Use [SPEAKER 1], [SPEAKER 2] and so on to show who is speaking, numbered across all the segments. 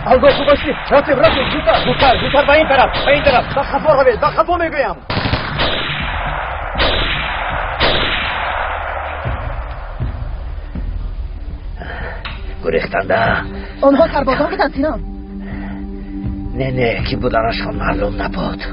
[SPEAKER 1] الگو تو باشی. رقیب زودتر به این طرف با خفا میگویم.
[SPEAKER 2] گریختنده
[SPEAKER 3] آنها سربازان بودن سینا.
[SPEAKER 2] نه کی بودنشان معلوم نبود.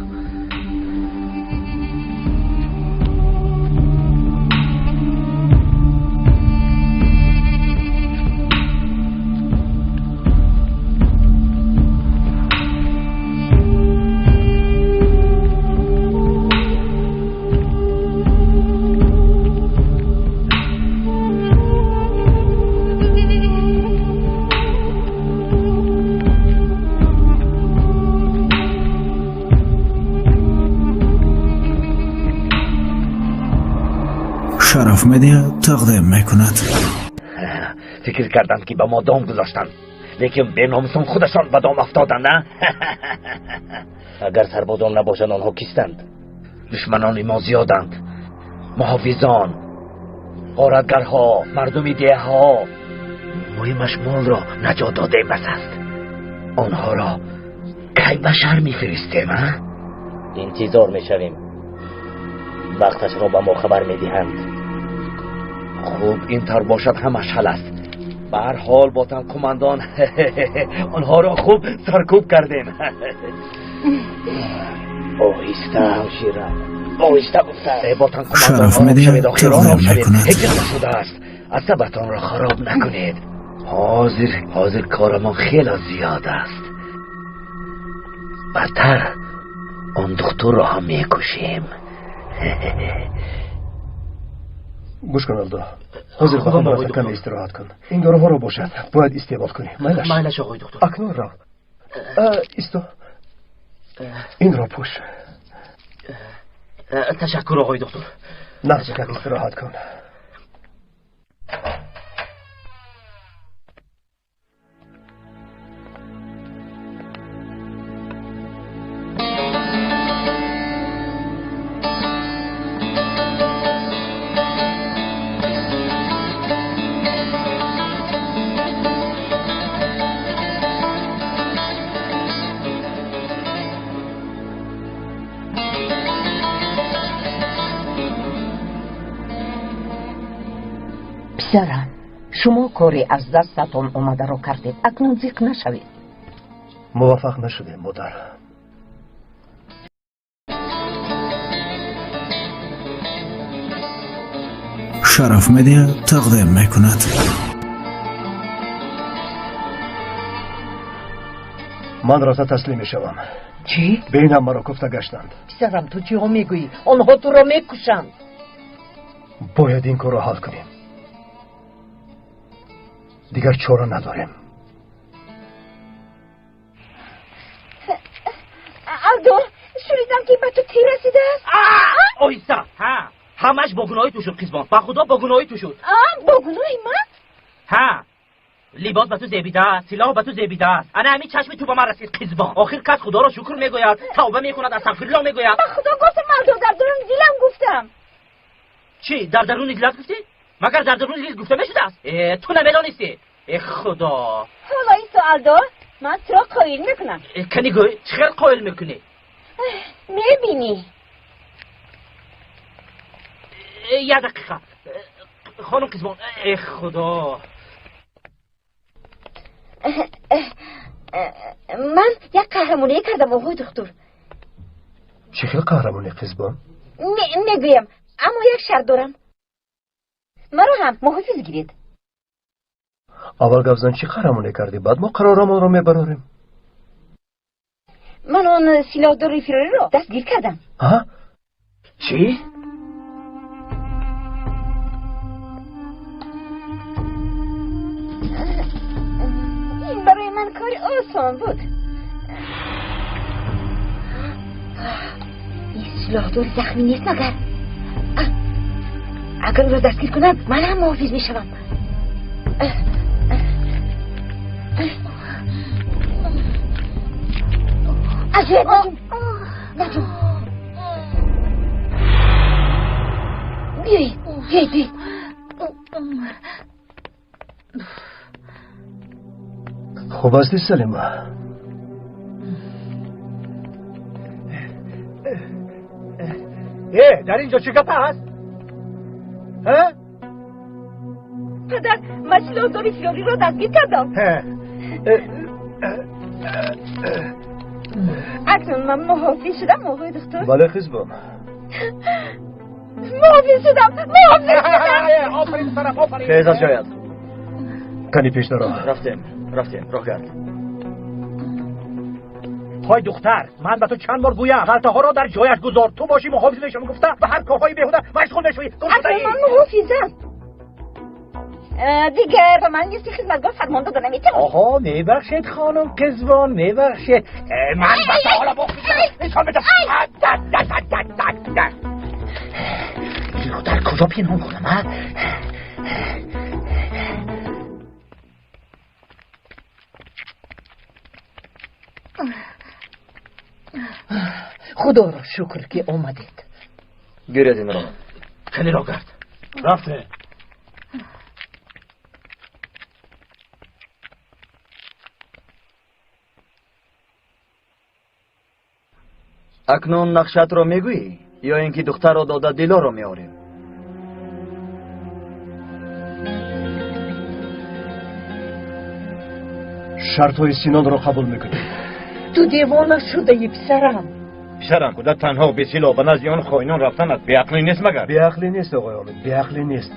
[SPEAKER 4] شرف مدیا تقدیم میکند.
[SPEAKER 2] فکر کردند که به ما دام گذاشتند، لیکن به ناموسان خودشان به دام افتادند. نه اگر سربازان نباشند آنها کیستند؟ دشمنان ما زیادند. محافظان، غارتگرها، مردم دیه ها. مهمش مال را نجات داده بس است. آنها را کی به شهر میفرستیم؟ انتظار میشویم وقتش را به ما خبر میدهند. خوب اینطور باشد همش حل است. به هر حال با کماندان آنها را خوب سرکوب کردیم. آهسته همشیره، آهسته گفته. با کماندان آرام شوید، آخر آرام شوید. هجرت شده است، عصبتان را خراب نکنید. حاضر کار ما خیلی زیاد است. بدتر آن دکتر را هم میکشیم.
[SPEAKER 1] گوش کن الدو. حاضر بخون باید کمی استراحت کن. این گروه ها رو باشد باید استعمال کنی.
[SPEAKER 2] مایلش آقای دکتر.
[SPEAKER 1] اکنون را ایستو. این را پوش.
[SPEAKER 2] تشکر آقای دکتر.
[SPEAKER 1] نفس کن استراحت کن.
[SPEAKER 3] پسرم، شما کاری از دستتان اومده رو کردید. اکنون زیق نشوید.
[SPEAKER 1] موفق نشدیم مادر.
[SPEAKER 4] شرف مدیا تقدیم میکند.
[SPEAKER 1] من راستا تسلیم میشوم.
[SPEAKER 3] چی؟
[SPEAKER 1] بینم مرا کفته گشتند.
[SPEAKER 3] پسرم تو چی ها میگویی؟ آنها تو را میکشند.
[SPEAKER 1] باید این کار را حل کنیم. دیگر چاره نداریم.
[SPEAKER 3] الدو، شنیدم که به تو تیر رسیده است.
[SPEAKER 2] آیسا ها، همش با گناهی تو شد قیزبان. با خدا با گناهی تو شد.
[SPEAKER 3] با گناهی من؟
[SPEAKER 2] ها، لباس به تو زیبیده است، سلاح به تو زیبیده است. انا همین چشم تو به من رسید قیزبان. آخر کس خدا را شکر میگوید، توبه میکند، استغفرالله میگوید.
[SPEAKER 3] به خدا گفتم الدو، در درون دلم گفتم.
[SPEAKER 2] چی در درون دلت گفتی؟ مگر در درون دل گفته میشده است؟ تو نمیدانستی؟ ای خدا.
[SPEAKER 3] حالا این سوال دار من تو را قایل میکنم.
[SPEAKER 2] کنی گوی چخیل قایل میکنی؟
[SPEAKER 3] میبینی
[SPEAKER 2] یه دقیقه خانم قیزبان. ای خدا.
[SPEAKER 3] من یک قهرمانی کردم آقای دکتر.
[SPEAKER 1] چه خیلی قهرمانی قیزبان؟
[SPEAKER 3] میگویم، اما یک شرط دارم. مرا هم محافظ گیرید.
[SPEAKER 1] اول گفزن چی قهرمانی کردی؟ بعد ما قرارمان رو میبراریم.
[SPEAKER 3] من آن سلاحدار فراری را دستگیر کردم.
[SPEAKER 1] ها؟
[SPEAKER 2] چی؟
[SPEAKER 3] این برای من کار آسان بود. این سلاحدار زخمی نیست مگر؟ اگر او را دستگیر کنم من هم محافظ می شوم. اجازه نجوم. بیایید.
[SPEAKER 1] خوب هستی سلیما؟ در اینجا چه گپ هست؟
[SPEAKER 3] پدر مشلو داری فیوری رو دستگیر کردم. اکنون من محافظ شدم آقای دکتر.
[SPEAKER 1] بله خیزبان.
[SPEAKER 3] محافظ شدم.
[SPEAKER 1] آفرین طرف آفرین.
[SPEAKER 2] چه از جایت؟
[SPEAKER 1] کنی پیش درو.
[SPEAKER 2] رفتیم راه گرد.
[SPEAKER 5] های دختر، من به تو چند بار گویم غلطه ها را در جایش گذار. تو باشی محافظشم گفتم و هر کارهای بیهوده مشغول نشوی.
[SPEAKER 3] اکنون من محافظم. دیگر به من نیستی خدمتگار فرمان دادن نمیتونم.
[SPEAKER 5] آها میبخشید خانم قزوان میبخشید. من بسه حالا بخیزم نشان بده. این رو در کجا پینون کنم ها؟
[SPEAKER 6] خدا را شکر که آمدید.
[SPEAKER 2] گیرید این را.
[SPEAKER 5] خیلی را کرد. رفته.
[SPEAKER 2] اکنون نقشت را میگویی یا اینکه دختر را داده دیلا را میاریم؟
[SPEAKER 1] شرط های سینان را قبول میکنی؟
[SPEAKER 6] تو دیوانه شده ای پسرم
[SPEAKER 5] کودک تنها به سیلا به نزد آن خائنان رفتنت بیعقلی نیست مگر؟
[SPEAKER 1] بیعقلی نیست آقای آمد، بیعقلی نیست.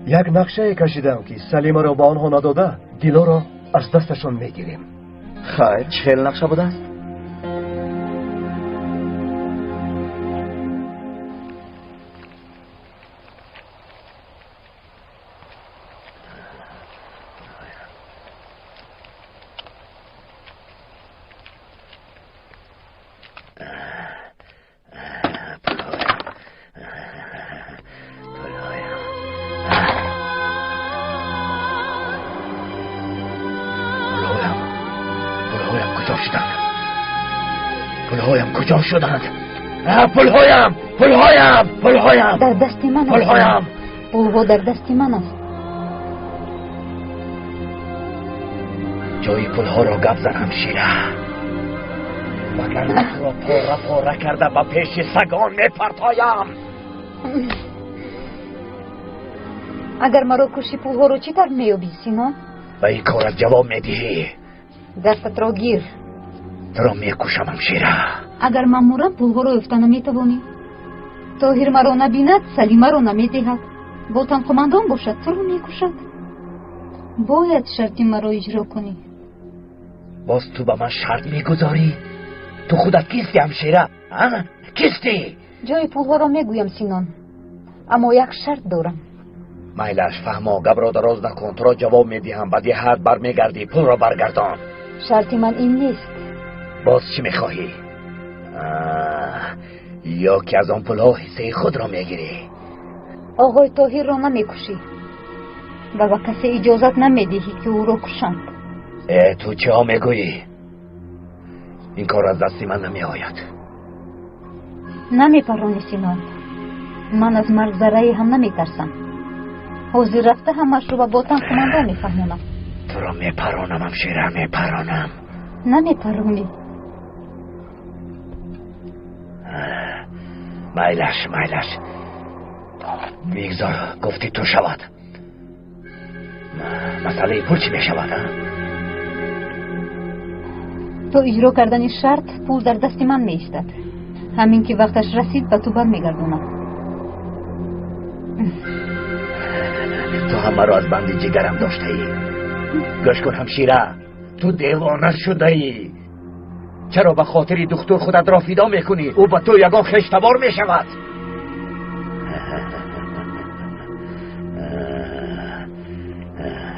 [SPEAKER 1] یک نقشه کشیدم که سلیمه را به آنها نداده دیلا را از دستشان میگیریم.
[SPEAKER 2] خیر چه نقشه بوده است؟
[SPEAKER 5] پولهایم کجا شدند؟ پولهایم
[SPEAKER 7] در دست من است.
[SPEAKER 5] پولهایم
[SPEAKER 7] پولها در دست من است.
[SPEAKER 5] جای پولها را گپ زنم شیره، وگرنه تو را پاره کرده به پیش سگان میپرتایم.
[SPEAKER 7] اگر مرا کشی پولها رو چی تر میابی سینان؟
[SPEAKER 5] به این کارت جواب میدهی؟
[SPEAKER 7] دستت را گیر.
[SPEAKER 5] تو را میکشم شیره.
[SPEAKER 7] اگر من مرم پولها رو افته نمیتوانی. طاهر مرا نبیند سلیمه را نمیدهد. با تنقمندان باشد تو رو میکشد. باید شرطی مرا اجرا کنی.
[SPEAKER 5] باز تو به من شرط میگذاری؟ تو خودت کیستی همشیره؟ کیستی؟
[SPEAKER 7] جای پولها را میگویم سینان، اما یک شرط دارم.
[SPEAKER 5] میلش فهما، گپ را دراز نکن. تو را جواب میدهم، بعد یه حد برمیگردی پول را برگردان.
[SPEAKER 7] شرطی من این نیست.
[SPEAKER 5] باز چی میخواهی؟ یا که از آن پولها حصه خود را میگیری؟
[SPEAKER 7] آقای طاهر را نمیکشی و به کسی اجازت نمیدهی که او را کشند.
[SPEAKER 5] تو چه ها میگویی؟ این کار از دستی من نمی آید.
[SPEAKER 7] نمیپرانی سینان، من از مرگ ذره هم نمیترسم. حوزی رفته همش رو به باطن کمانده میفهمونم.
[SPEAKER 5] تو را میپرانم همشیره، میپرانم.
[SPEAKER 7] نمیپرانی.
[SPEAKER 5] میلش میگذار گفتی تو شود. مسئله پول چی میشود؟
[SPEAKER 7] تو اجرا کردن شرط پول در دست من میایستد. همین که وقتش رسید به تو برمیگردونم.
[SPEAKER 5] تو هم مرا از بند جگرم داشته ای. گوش کن همشیره، تو دیوانه شده ای. چرا به خاطری دکتر خودت را فدا میکنی؟ او به تو یگان خشتبار میشود.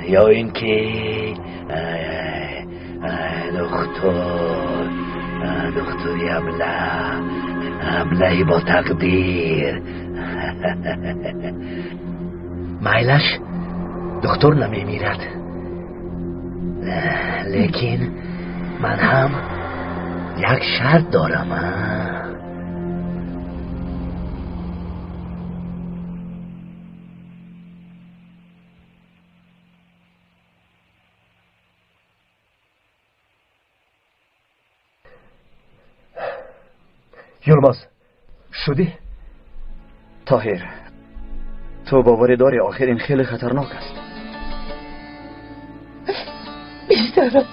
[SPEAKER 5] یا اینکه دکتری ابلهی با تقدیر. میلش دکتر نمیمیرد، لیکن من هم یک شرط دارم.
[SPEAKER 1] یلماز شدی؟
[SPEAKER 2] طاهر تو باوری داری آخر این خیلی خطرناک است؟
[SPEAKER 6] بیشترم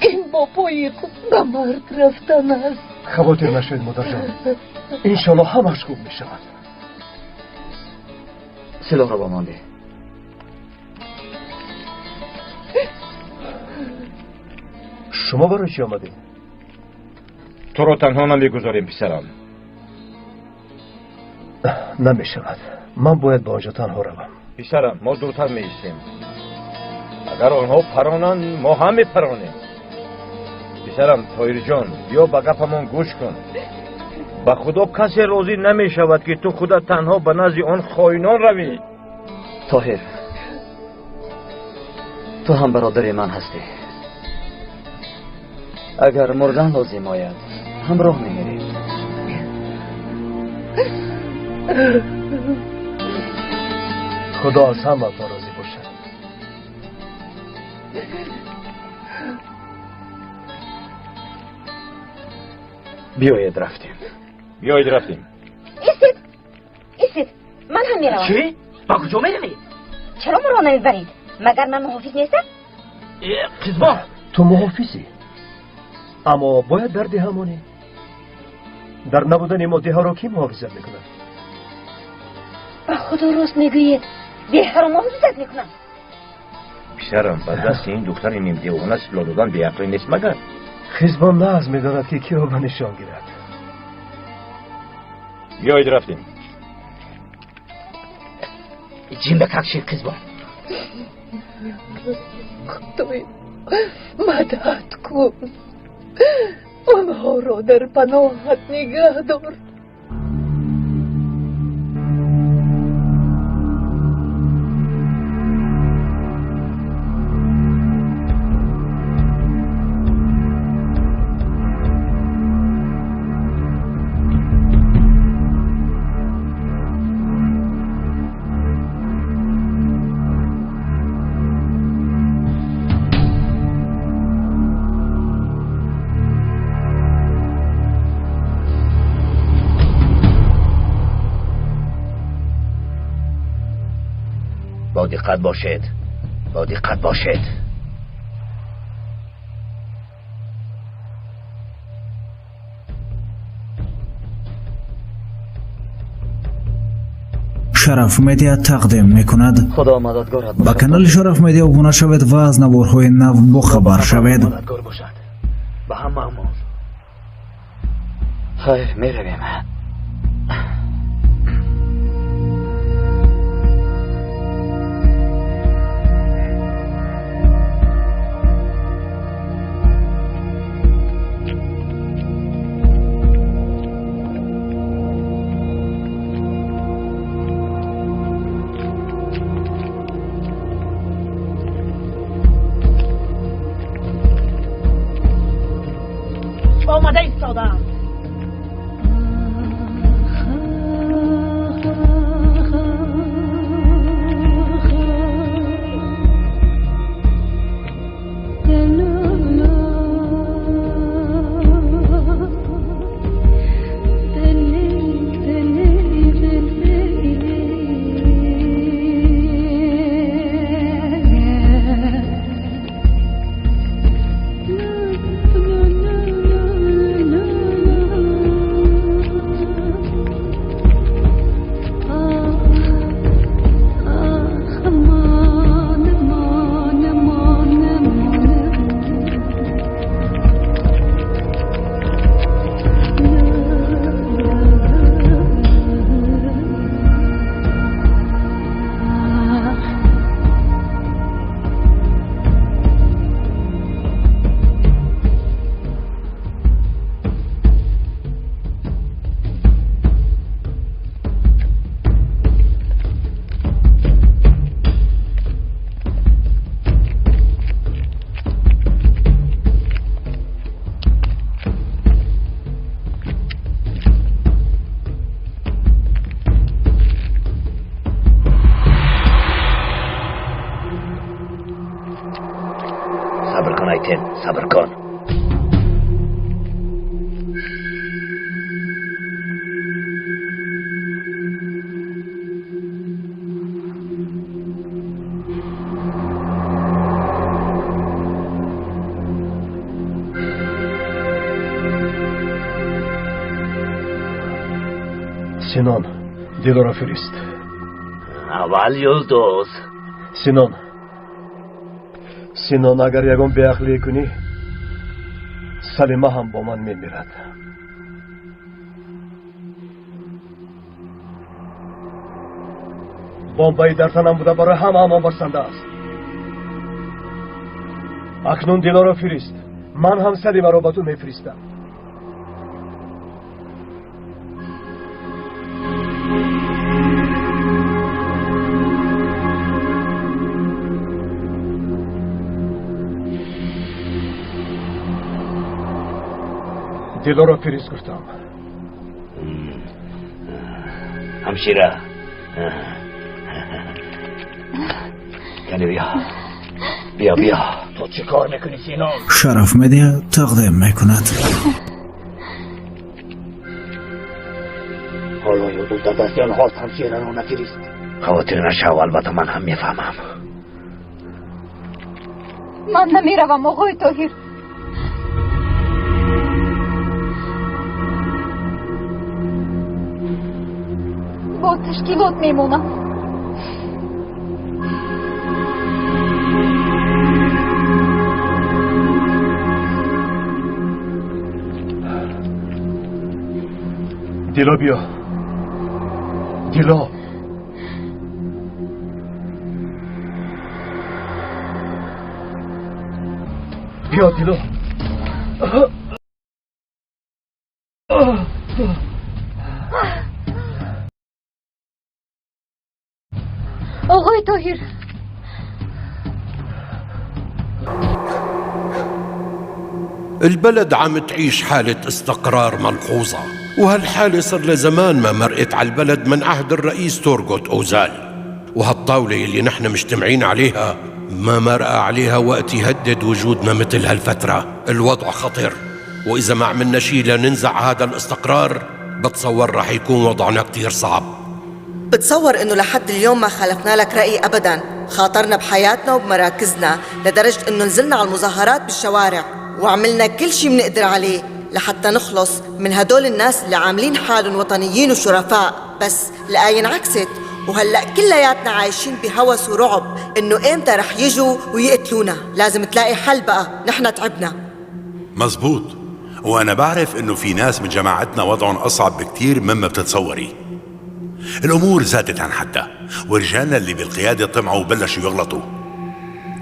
[SPEAKER 6] این با پای خود به مرگ رفتن است.
[SPEAKER 1] خواطر نشوید مادر جان، انشالله همش خوب می شود.
[SPEAKER 2] سلاح را با من ده.
[SPEAKER 1] شما برای چی آمدید؟
[SPEAKER 5] تو رو تنها نمیگذاریم پسرم.
[SPEAKER 1] نمی شود، من باید با آنجا تنها روم.
[SPEAKER 5] پسرم ما دورتر می ایستیم. اگر آنها پرانند ما هم پرانیم. پسرم طاهر جان بیا به گپمان گوش کن. به خدا کسی راضی نمی شود که تو خودت تنها به نزد آن خائنان روی.
[SPEAKER 2] طاهر تو هم برادر من هستی. اگر مردن لازم آید همراه میمیریم.
[SPEAKER 1] خدا از همه راضی باشد.
[SPEAKER 2] بیایید رفتیم.
[SPEAKER 5] بیایید رفتیم.
[SPEAKER 3] ایستید من هم میروم.
[SPEAKER 2] چی؟ با کجا میروی؟
[SPEAKER 3] چرا مرا نمیبرید؟ مگر من محافظ نیستم؟
[SPEAKER 2] قزبان
[SPEAKER 1] تو محافظی، اما باید در ده همانی. در نبودن ما ده ها را کی محافظت میکنه؟
[SPEAKER 3] خدا راست میگوید، ده ها را محافظت میکنم.
[SPEAKER 5] پسرم به دست این دختر نیم دیوانه سلاح دادن بی عقلی نیست مگر؟
[SPEAKER 1] خزبان ناز میداند که کیو به نشان گیرد.
[SPEAKER 5] بیایید رفتیم.
[SPEAKER 2] جیم بکشید قزبان.
[SPEAKER 6] خدای مدد کن، آنها را در پناهت نگه دار.
[SPEAKER 5] با دقت باشید. با دقت باشید.
[SPEAKER 4] شرف مدیا تقدیم میکند.
[SPEAKER 2] خدا مددگارت
[SPEAKER 4] با کانال شرف مدیا ابونه شوید و از نوارهای نو با خبر شوید.
[SPEAKER 2] مددگار باشد. به هم مامون. خیر میرویم.
[SPEAKER 6] آمده ایستادم.
[SPEAKER 5] صبر کن ایتن، صبر کن.
[SPEAKER 1] Sinon, Dilora firist.
[SPEAKER 2] Aval Yulduz.
[SPEAKER 1] Sinon agar yagon beahli kuni, Salima ham با من میمیرد. بمبئی در تنم بوده برای همه امان باشنده است. اکنون دیلارا فرست. من هم سلیمه را با تو میفرستم. دیلارا فرست گفتم.
[SPEAKER 2] همشیره یعنی بیا تو چه کار میکنی سینان؟
[SPEAKER 4] شرف مدیا تقدیم میکند.
[SPEAKER 2] حالا یادو در دستی آنها همشیره را نفرست. خاطر نشو، البته من هم میفهمم.
[SPEAKER 7] من نمیروم آقای طاهر. با تشکیلات میمونم.
[SPEAKER 1] دیلا بیا. دیلا. بیا دیلا.
[SPEAKER 7] آقای طاهر،
[SPEAKER 8] البلد عم تعيش حالة استقرار ملحوظة، وهالحالة صار لزمان ما مرقت على البلد من عهد الرئيس تورغوت أوزال. وهالطاولة اللي نحن مجتمعين عليها ما مرقى عليها وقت يهدد وجودنا مثل هالفترة. الوضع خطر، وإذا ما عملنا شي لننزع هذا الاستقرار بتصور رح يكون وضعنا كتير صعب.
[SPEAKER 9] بتصور انه لحد اليوم ما خالفنا لك رأي ابدا، خاطرنا بحياتنا وبمراكزنا لدرجة انه نزلنا على المظاهرات بالشوارع وعملنا كل شي بنقدر عليه لحتى نخلص من هدول الناس اللي عاملين حالهم وطنيين وشرفاء، بس الآية انعكست وهلأ كلياتنا عايشين بهوس ورعب انه امتى رح يجوا ويقتلونا. لازم تلاقي حل بقى، نحن تعبنا.
[SPEAKER 10] مزبوط، وانا بعرف انه في ناس من جماعتنا وضعهم اصعب بكتير مما بتتصوري. الامور زادت عن حدها، ورجالنا اللي بالقيادة طمعوا وبلشوا يغلطوا،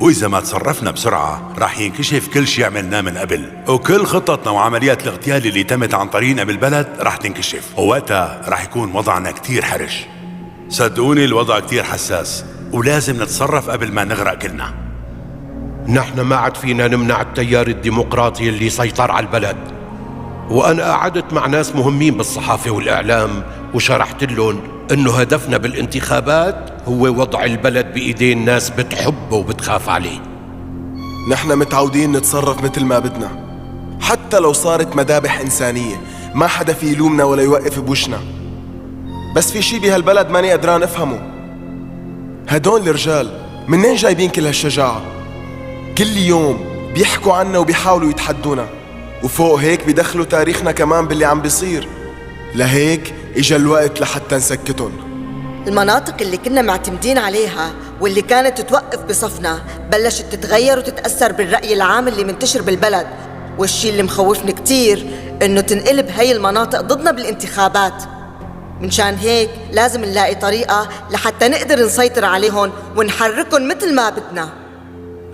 [SPEAKER 10] واذا ما تصرفنا بسرعة راح ينكشف كل شيء عملناه من قبل، وكل خططنا وعمليات الاغتيال اللي تمت عن طريقنا بالبلد راح تنكشف، ووقتها راح يكون وضعنا كتير حرج. صدقوني الوضع كتير حساس، ولازم نتصرف قبل ما نغرق كلنا.
[SPEAKER 8] نحن ما عاد فينا نمنع التيار الديمقراطي اللي سيطر على البلد، وأنا قعدت مع ناس مهمين بالصحافة والإعلام وشرحت لهم إنه هدفنا بالانتخابات هو وضع البلد بإيدين ناس بتحبه وبتخاف عليه.
[SPEAKER 11] نحن متعودين نتصرف مثل ما بدنا، حتى لو صارت مذابح إنسانية ما حدا في يلومنا ولا يوقف بوشنا. بس في شي بهالبلد ماني قدران أفهمه، هدول الرجال منين جايبين كل هالشجاعة؟ كل يوم بيحكوا عنا وبيحاولوا يتحدونا، وفوق هيك بيدخلوا تاريخنا كمان باللي عم بيصير. لهيك اجا الوقت لحتى نسكتهم.
[SPEAKER 9] المناطق اللي كنا معتمدين عليها واللي كانت توقف بصفنا بلشت تتغير وتتأثر بالرأي العام اللي منتشر بالبلد، والشي اللي مخوفني كتير انه تنقلب هاي المناطق ضدنا بالانتخابات. منشان هيك لازم نلاقي طريقة لحتى نقدر نسيطر عليهم ونحركهم مثل ما بدنا.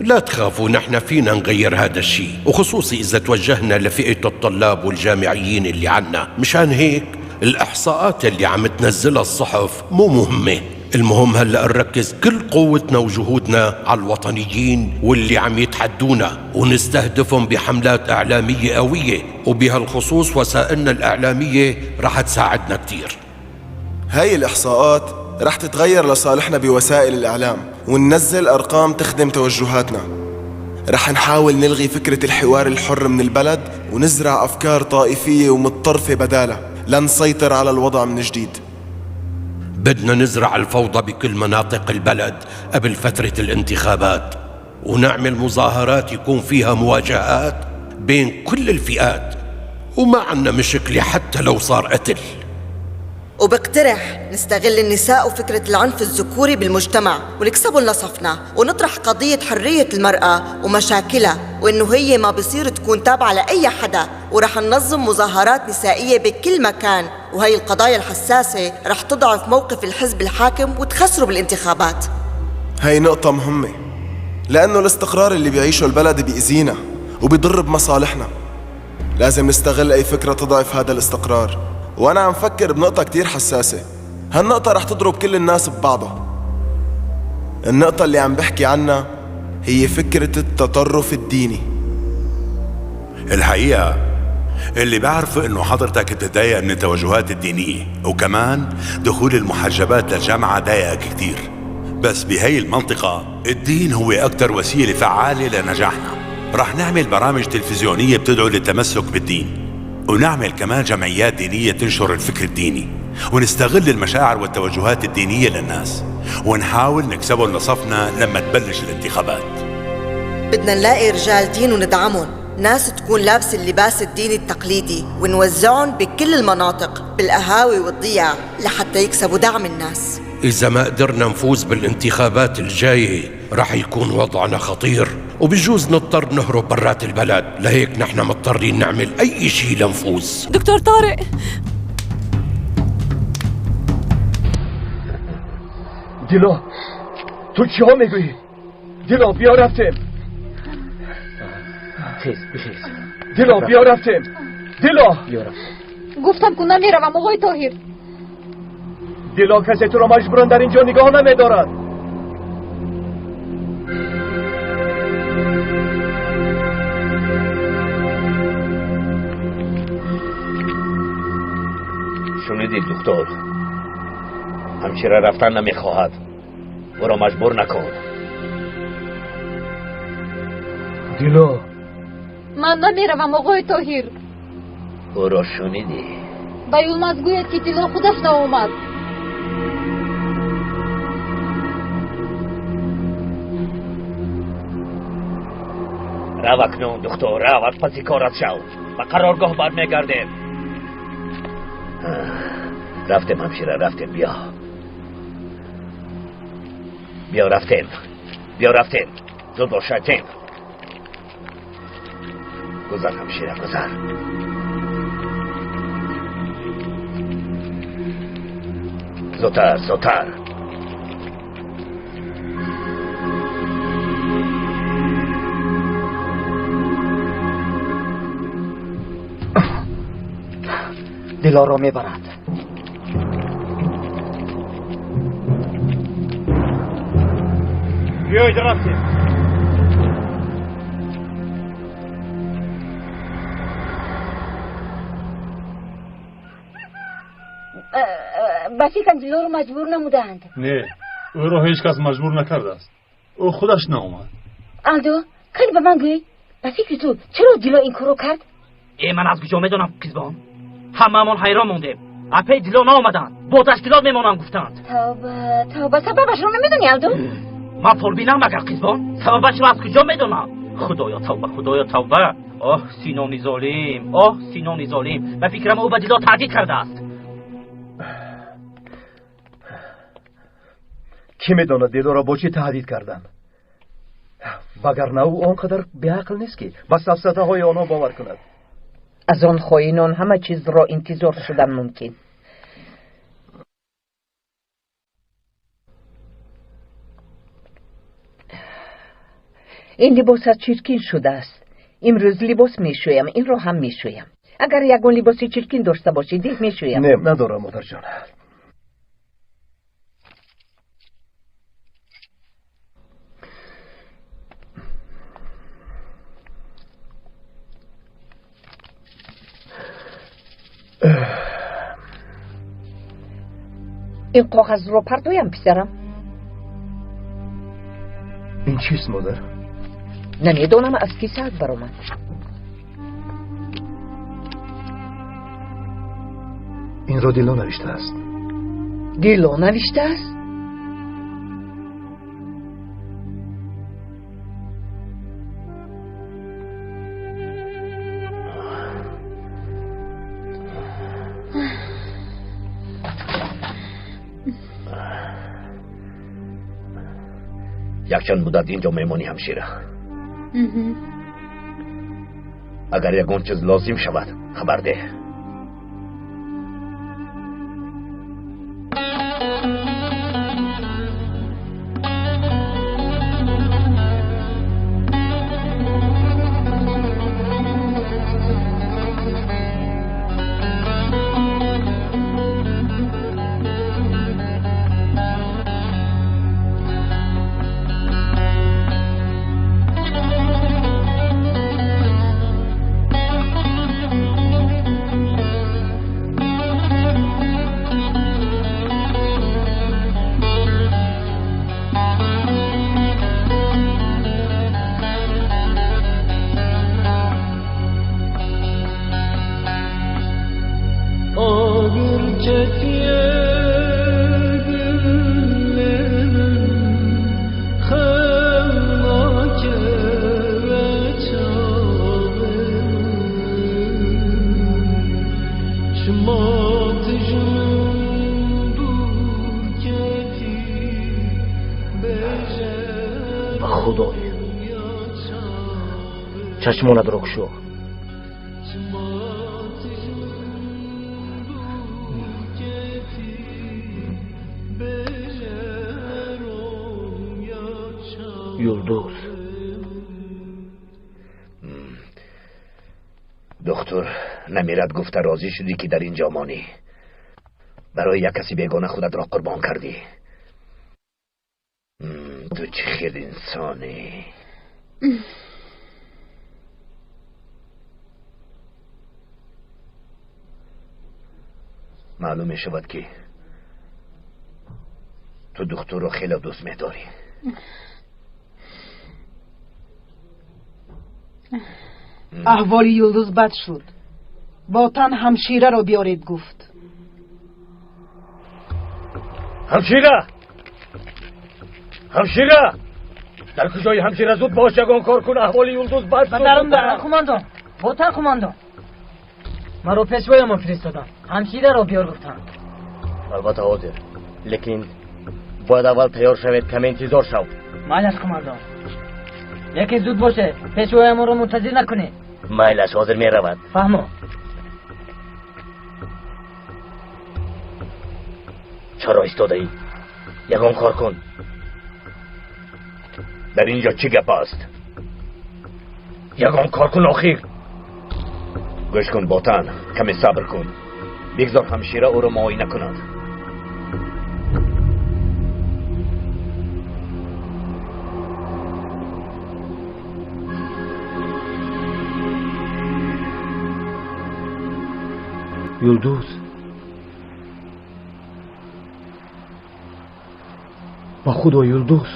[SPEAKER 8] لا تخافوا، نحن فينا نغير هذا الشيء، وخصوصي إذا توجهنا لفئة الطلاب والجامعيين اللي عنا. مشان هيك الإحصاءات اللي عم تنزلها الصحف مو مهمة، المهم هلأ نركز كل قوتنا وجهودنا على الوطنيين واللي عم يتحدونا، ونستهدفهم بحملات إعلامية قوية، وبهالخصوص وسائلنا الإعلامية رح تساعدنا كتير.
[SPEAKER 11] هاي الإحصاءات رح تتغير لصالحنا بوسائل الإعلام، وننزل أرقام تخدم توجهاتنا. رح نحاول نلغي فكرة الحوار الحر من البلد ونزرع أفكار طائفية ومتطرفة بدالها لنسيطر على الوضع من جديد.
[SPEAKER 8] بدنا نزرع الفوضى بكل مناطق البلد قبل فترة الانتخابات، ونعمل مظاهرات يكون فيها مواجهات بين كل الفئات، وما عنا مشكلة حتى لو صار قتل.
[SPEAKER 9] وبقترح نستغل النساء وفكرة العنف الذكوري بالمجتمع ونكسبوا لنا صفنا، ونطرح قضية حرية المرأة ومشاكلها، وإنه هي ما بصير تكون تابعة لأي حدا، ورح ننظم مظاهرات نسائية بكل مكان. وهي القضايا الحساسة رح تضعف موقف الحزب الحاكم وتخسره بالانتخابات.
[SPEAKER 11] هاي نقطة مهمة، لأنه الاستقرار اللي بيعيشه البلد بيأذينا وبيضر بمصالحنا. لازم نستغل أي فكرة تضعف هذا الاستقرار. وأنا عم فكر بنقطة كتير حساسة، هالنقطة رح تضرب كل الناس ببعضها. النقطة اللي عم بحكي عنها هي فكرة التطرف الديني.
[SPEAKER 10] الحقيقة اللي بعرفه انه حضرتك بتتضايق من التوجهات الدينية، وكمان دخول المحجبات للجامعة ضايقك كتير. بس بهي المنطقة الدين هو أكتر وسيلة فعالة لنجاحنا. رح نعمل برامج تلفزيونية بتدعو للتمسك بالدين، ونعمل كمان جمعيات دينية تنشر الفكر الديني، ونستغل المشاعر والتوجهات الدينية للناس، ونحاول نكسبهم لصفنا لما تبلش الانتخابات.
[SPEAKER 9] بدنا نلاقي رجال دين وندعمهم، ناس تكون لابسة اللباس الديني التقليدي، ونوزعهم بكل المناطق بالقهاوي والضياع لحتى يكسبوا دعم الناس.
[SPEAKER 8] إذا ما قدرنا نفوز بالانتخابات الجاية رح يكون وضعنا خطير، وبجوز نضطر نهرب برات البلد. لهيك نحن مضطرين نعمل أي شيء لنفوز.
[SPEAKER 6] دكتور طارق،
[SPEAKER 1] دیلو تو چیها میگویی؟ دیلو بیا رفتیم. دیلو بیا رفتیم. دیلو
[SPEAKER 7] گفتم که نمیروم آقای طاهر.
[SPEAKER 1] دیلو کسی تو را مجبورن در اینجا نگاه نمیدارد.
[SPEAKER 2] شنیدید دکتر؟ همشیره رفتن نمیخواهد. او را مجبور نکن.
[SPEAKER 1] دیلو
[SPEAKER 7] من نمیروم آقای طاهر.
[SPEAKER 2] او را شنیدی؟
[SPEAKER 7] بیومز گوید که دیلو خودش ناومد.
[SPEAKER 2] رو اکنون دکتر، رو از پسی کارت شو. به قرارگاه برمیگردیم. رفتیم همشیره، رفتیم. بیا رفتیم. زود باشدیم. گذر همشیره، گذر. زودتر.
[SPEAKER 5] دیلا را میبرد.
[SPEAKER 2] بیایید رفتیم.
[SPEAKER 3] با فکر دیلو رو مجبور نمودند.
[SPEAKER 12] نه، او را هیچ کس مجبور نکرده است. او خودش ناومد.
[SPEAKER 3] آلدو کلی به من گوی. با فکر تو چرا دیلو این کارو کرد؟
[SPEAKER 2] من از کجا میدونم کیزبان؟ هممون حیران موندیم. اپی دیلو ناومدن. با تشکیلات میمونم گفتند.
[SPEAKER 3] توبه سببش رو نمیدونی آلدو؟
[SPEAKER 2] من پربینم مگر قیزبان؟ سببش رو از کجا میدونم؟ خدایا توبه. سینانی ظالم. به فکرم او به دیلو تهدید کرده است.
[SPEAKER 1] کی میدونه دیلو را با چی تهدید کردن؟ وگرنه او آنقدر بیعقل نیست که با سفسطه های آنها باور کند.
[SPEAKER 6] از آن خائنان همه چیز را انتظار شدن ممکن. این لباس چرکین شده است. امروز لباس میشویم، این را هم میشویم. اگر یگان لباس چرکین داشته باشید میشویم.
[SPEAKER 1] نه ندارم مادر جان.
[SPEAKER 6] این کاغذ رو پردایم پسرم.
[SPEAKER 1] این چیست مادر؟
[SPEAKER 6] نمیدونم، از کیسه برآمد.
[SPEAKER 1] این رو دیلو نوشته است.
[SPEAKER 6] دیلو نوشته است؟
[SPEAKER 2] یک چند مدت اینجا میمونی همشیره. اگر یگون چیز لازم شود خبر ده.
[SPEAKER 5] چشمونت رو کشو.
[SPEAKER 2] یلدوز دکتر نمیرد گفته راضی شدی که در اینجا مانی. برای یک کسی بیگانه خودت را قربان کردی. تو چه خیلی انسانی. معلوم می شود که تو دکتر رو خیلی دوست می داری.
[SPEAKER 6] احوال یلدوز بد شد. باطن همشیره رو بیارید گفت.
[SPEAKER 5] همشیره در کجای همشیره؟ زود باش یگان کار کن. احوال یلدوز بد شد.
[SPEAKER 13] درم کماندان باطن کماندان مرا پیشوای ما فرستادن. همشیره رو بیار گفتن.
[SPEAKER 5] البته حاضر، لیکن باید اول تیار شوید. کم انتظار شو.
[SPEAKER 13] مایلش کماندان یکی زود باشه. پیشوای ما رو منتظر نکنه.
[SPEAKER 5] مایلش حاضر می رود.
[SPEAKER 13] فهمو.
[SPEAKER 2] چرا ایستاده ای؟ یگان کار کن. در اینجا چی گپ است؟ یگان کار کن آخیر. گوش کن باطن، کمی صبر کن. بگذار همشیره او رو معاینه کند.
[SPEAKER 5] یلدوز با خدا یلدوز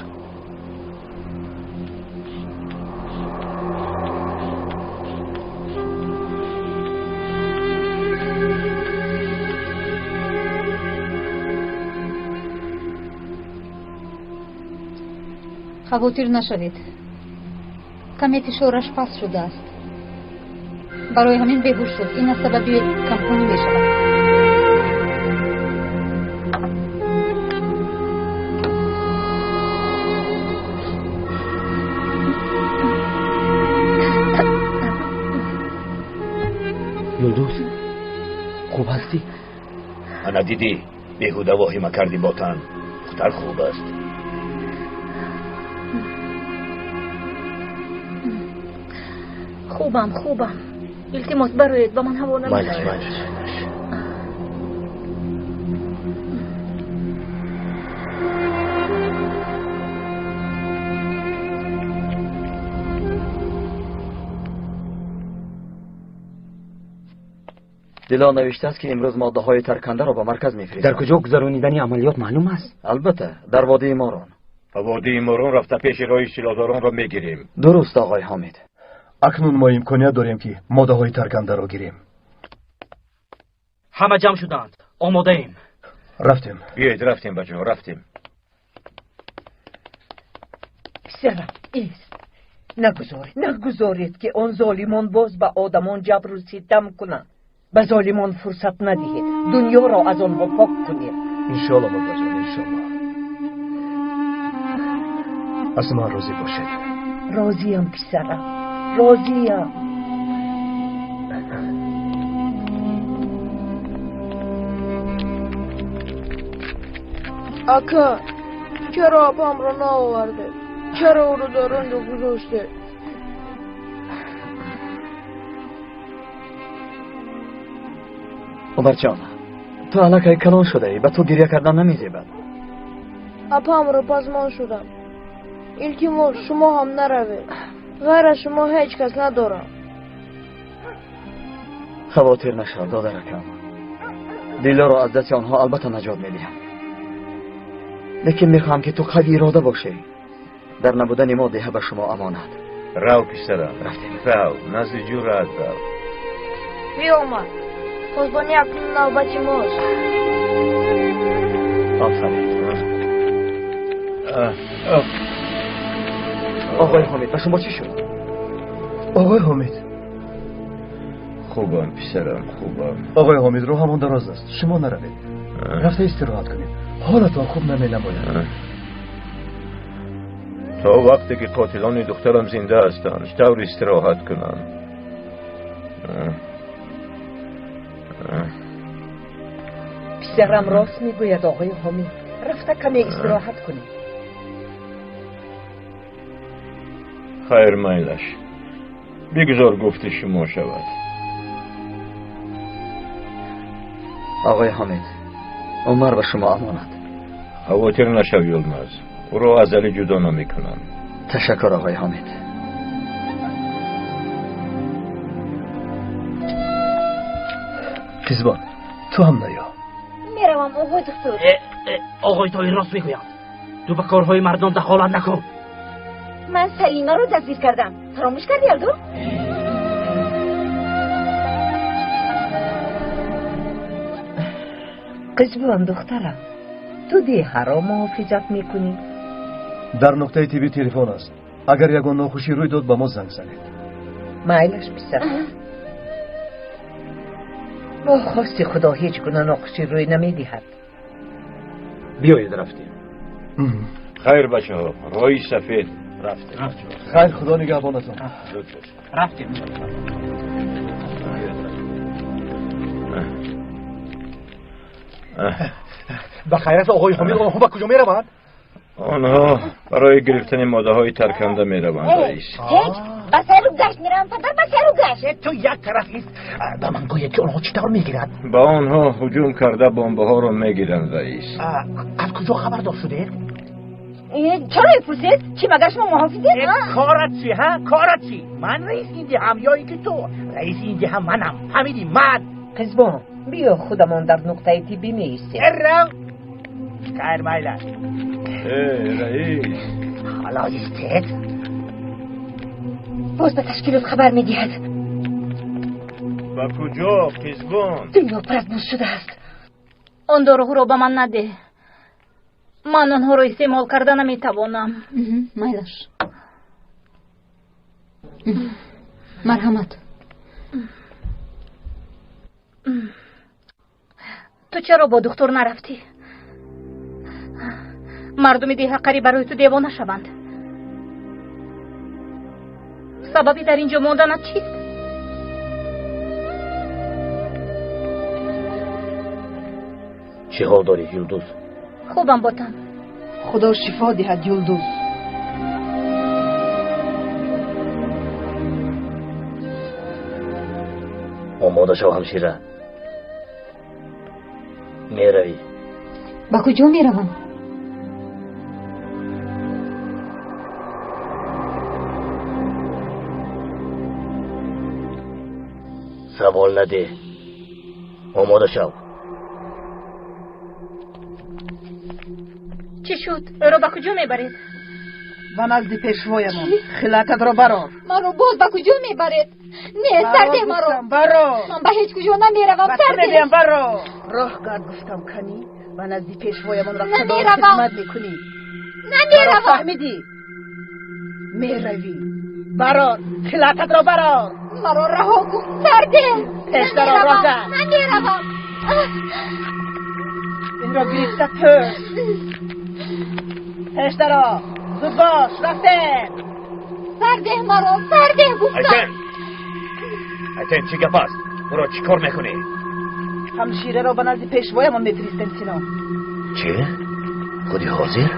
[SPEAKER 7] خواطر نشوید. کمی فشارش پس شده است. برای همین بیهوش شد. این از سبب کمخونی می شود.
[SPEAKER 5] یلدوز خوب هستی؟
[SPEAKER 2] انا دیدی بیهوده واهمه کردی باطن. دختر خوب است.
[SPEAKER 3] خوبم. التماس برایت با من هوا نمیده.
[SPEAKER 5] مایلش
[SPEAKER 13] دلا نوشته است که امروز ماده های ترکنده را به مرکز میفرستند.
[SPEAKER 5] در کجا گذرانیدن عملیات معلوم است؟
[SPEAKER 13] البته در وادی مارون.
[SPEAKER 2] وادی مارون رفته پیش راه سیلاداران را میگیریم.
[SPEAKER 13] درست آقای حامد.
[SPEAKER 1] اکنون ما امکانیت داریم که ماده های ترکنده را گیریم.
[SPEAKER 13] همه جمع شدند. آماده ایم.
[SPEAKER 1] رفتیم.
[SPEAKER 2] بیایید رفتیم بچه ها رفتیم.
[SPEAKER 6] سرم ایست. نگذارید که آن ظالمان باز به آدمان جبر و ستم کنند. به ظالمان فرصت ندهید. دنیا را از آنها پاک کنید.
[SPEAKER 1] انشالله مادر جان، انشالله. از ما راضی باشید.
[SPEAKER 6] راضیم پسرم، راضیم.
[SPEAKER 14] اکا چرا آبام رو نآورده؟ چرا او رو در اونجا گذاشته؟
[SPEAKER 5] عمر جان، تو الان کلان شده ای، به تو گریه کردن نمیزیبد.
[SPEAKER 14] اپام رو پزمان شدم. التماس شما هم نروید. غیر از شما هیچ کس ندارم.
[SPEAKER 5] خواطر نشو دادرکم. دیلا رو از دست آنها البته نجات میدیم. لیکن میخوام که تو قوی اراده باشی. در نبودن ما دیه به شما امانت.
[SPEAKER 15] راو پسرم، راو نزد جور راو.
[SPEAKER 14] بیا عمر، قربانی اکنون نوبت ماست.
[SPEAKER 5] آفرین. آقای حمید به شما چی شد؟
[SPEAKER 1] آقای حمید
[SPEAKER 15] خوبم پسرم، خوبم.
[SPEAKER 1] آقای حمید رو همون دراز است. شما نروید. رفته استراحت کنید. حالتان خوب نماید.
[SPEAKER 15] تا وقتی که قاتلان دخترم زنده هستند چطور استراحت کنم؟
[SPEAKER 6] پسرم راست میگوید آقای حمید. رفته کمی استراحت کنید.
[SPEAKER 15] خیر میلش، بگذار گفت شما شود.
[SPEAKER 5] آقای حمید، عمر به شما امانت.
[SPEAKER 15] خواطر نشو یلمز، او را از علی جدا نمیکنم.
[SPEAKER 5] تشکر آقای حمید.
[SPEAKER 1] قیزبان تو هم نیا.
[SPEAKER 3] میروم آقای دکتر.
[SPEAKER 2] آقای طاهر راست میگوید. تو به کارهای مردم دخالت نکن.
[SPEAKER 3] من سلیمه رو دستگیر کردم. فراموش کردی الدو؟
[SPEAKER 6] قیزبان دخترم، تو دیه را محافظت میکنی؟
[SPEAKER 1] در نقطه تیبی تلفن است. اگر یگان ناخوشی روی داد با ما زنگ زنید.
[SPEAKER 6] میلش پسرم. با خواست خدا هیچ گونه ناخوشی روی نمیدهد.
[SPEAKER 15] بیایید رفتیم. خیر بچه ها، رای سفید رفتیم.
[SPEAKER 1] خیر خدا نگهبانتان.
[SPEAKER 2] رفتیم.
[SPEAKER 1] به خیرت آقای حمید آنها به کجا میروند؟
[SPEAKER 15] آنها برای گرفتن ماده های ترکنده میروند رئیس.
[SPEAKER 3] هیچ بسه رو گشت میرم پدر، بسه رو گشت.
[SPEAKER 2] تو یک طرف ایست. به من گوید که آنها چطور میگیرند؟
[SPEAKER 15] با آنها هجوم کرده بمبه ها رو میگیرند رئیس.
[SPEAKER 2] از کجا خبردار شده؟
[SPEAKER 3] چرا میپرسید؟ چی مگر شما محافظید؟
[SPEAKER 2] کارت چی ها؟ کارت چی؟ من رئیس این هم یا اینکه تو؟ رئیس این هم منم. حمیدی من.
[SPEAKER 6] قیزبان بیا خودمان در نقطه تیبی میایستیم.
[SPEAKER 2] ارم خیر میلش.
[SPEAKER 15] رئیس
[SPEAKER 2] حالا ایستید.
[SPEAKER 3] باز به تشکیلات خبر میدهد.
[SPEAKER 15] با کجا قیزبان؟
[SPEAKER 3] دنیا پر از بوز شده است.
[SPEAKER 16] آن داروها رو به من نده. من آنها رو استعمال کرده نمیتوانم.
[SPEAKER 7] میلش مرحمت.
[SPEAKER 16] تو چرا با دکتر نرفتی؟ مردم دیه قریب برای تو دیوانه شوند. سببی در اینجا موندنت چیست؟
[SPEAKER 2] چه حال داری یلدوز؟
[SPEAKER 16] خوبم باتم.
[SPEAKER 6] خدا شفا دهد یلدوز.
[SPEAKER 2] آماده شو همشیره. میروی؟
[SPEAKER 7] با کجا میروم؟
[SPEAKER 2] سوال نده. آماده شو.
[SPEAKER 16] چی شد؟ رو به کجا میبرید؟
[SPEAKER 6] و نزد پیشوایمان. خلعتت را برار.
[SPEAKER 7] من رو باز به کجا میبرید؟ نه سرده مرا.
[SPEAKER 6] برار.
[SPEAKER 7] من به هیچ کجا نمیروم. سرده.
[SPEAKER 6] برار. راه گرد گفتم کنی و نزد پیشوایمان را خدا خدمت میکنی.
[SPEAKER 7] نمیروم.
[SPEAKER 6] فهمیدی؟ میروی. برار. خلعتت را برار.
[SPEAKER 7] مرا رها کن. سرده.
[SPEAKER 6] پیشتر راه گرد.
[SPEAKER 7] نمیروم.
[SPEAKER 6] این را گریسته پر. پیشتر زود باش رفتن.
[SPEAKER 7] سرده مرا سرده گفتم.
[SPEAKER 2] ایتن چی گپ است؟ برو چی کار میکنی؟
[SPEAKER 6] همشیره را به نزد پیشوایمان میفرستم سینان.
[SPEAKER 2] چی؟ خودی حاضر؟